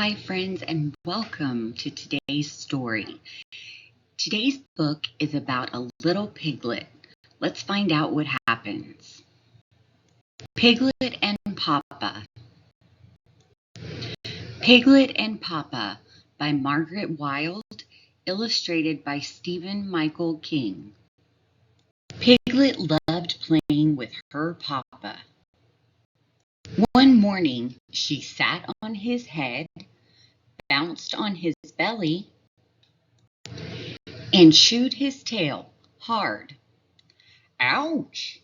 Hi, friends, and welcome to today's story. Today's book is about a little piglet. Let's find out what happens. Piglet and Papa. Piglet and Papa by Margaret Wilde, illustrated by Stephen Michael King. Piglet loved playing with her papa. One morning, she sat on his head, bounced on his belly, and chewed his tail hard. "Ouch!"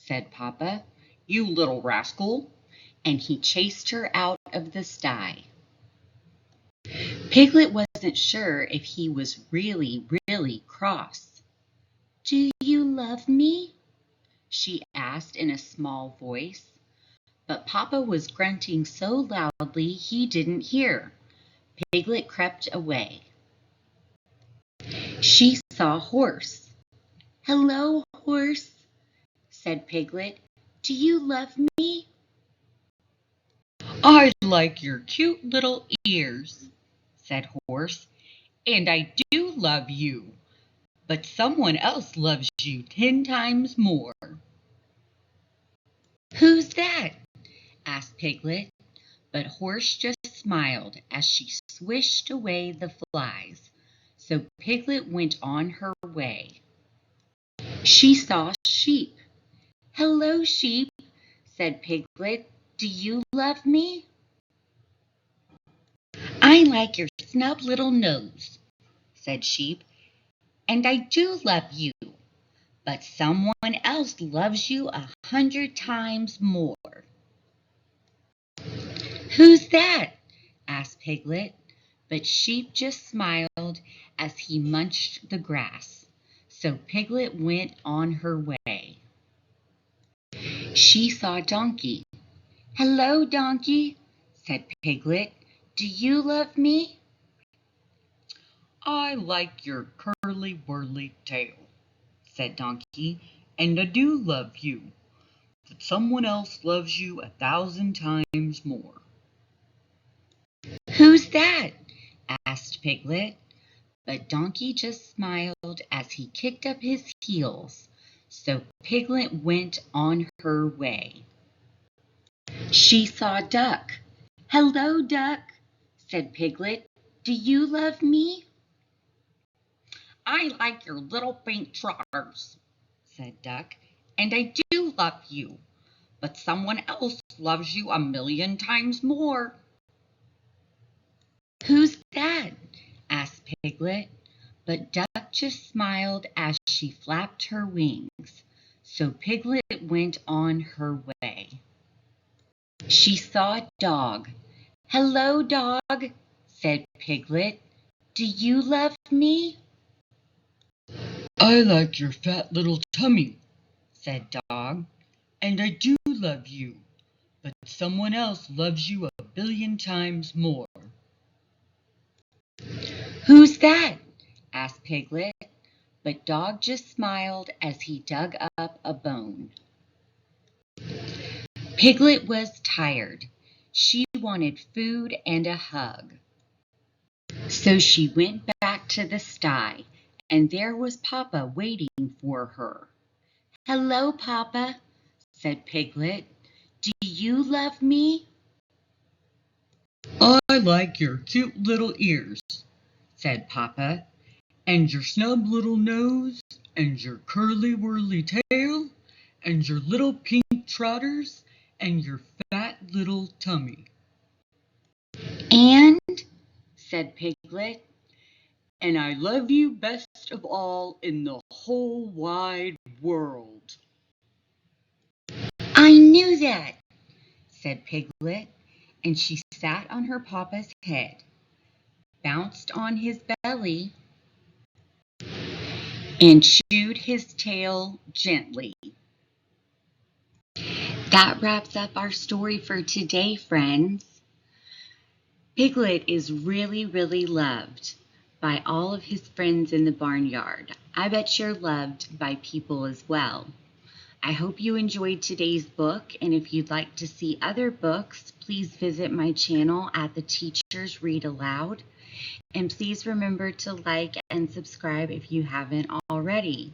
said Papa, "you little rascal," and he chased her out of the sty. Piglet wasn't sure if he was really cross. "Do you love me?" she asked in a small voice, but Papa was grunting so loudly he didn't hear. Piglet crept away. She saw a horse. "Hello, horse," said Piglet. "Do you love me?" "I like your cute little ears," said Horse, "and I do love you, but someone else loves you 10 times more." "Who's that?" asked Piglet, but Horse just smiled as she swished away the flies, so Piglet went on her way. She saw sheep. "Hello, sheep," said Piglet. "Do you love me?" "I like your snub little nose," said Sheep, "and I do love you, but someone else loves you 100 times more." "Who's that?" asked Piglet, but Sheep just smiled as he munched the grass, so Piglet went on her way. She saw Donkey. "Hello, Donkey," said Piglet. "Do you love me?" "I like your curly-whirly tail," said Donkey, "and I do love you, but someone else loves you 1,000 times more." "Who's that?" asked Piglet, but Donkey just smiled as he kicked up his heels, so Piglet went on her way. She saw Duck. "Hello, Duck," said Piglet. "Do you love me?" "I like your little pink trotters," said Duck, "and I do love you, but someone else loves you 1,000,000 times more." "Who's that?" asked Piglet, but Duck just smiled as she flapped her wings, so Piglet went on her way. She saw a dog. "Hello, dog," said Piglet. "Do you love me?" "I like your fat little tummy," said Dog, "and I do love you, but someone else loves you 1,000,000,000 times more." "Who's that?" asked Piglet, but Dog just smiled as he dug up a bone. Piglet was tired. She wanted food and a hug. So she went back to the sty, and there was Papa waiting for her. "Hello, Papa," said Piglet. "Do you love me?" "I like your cute little ears," said Papa, "and your snub little nose, and your curly-whirly tail, and your little pink trotters, and your fat little tummy." "And," said Piglet, "and I love you best of all in the whole wide world." "I knew that," said Piglet, and she sat on her papa's head, bounced on his belly, and chewed his tail gently. That wraps up our story for today, friends. Piglet is really loved by all of his friends in the barnyard. I bet you're loved by people as well. I hope you enjoyed today's book, and if you'd like to see other books, please visit my channel at The Teachers Read Aloud. And please remember to like and subscribe if you haven't already.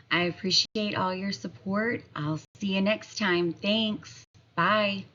I appreciate all your support. I'll see you next time. Thanks. Bye.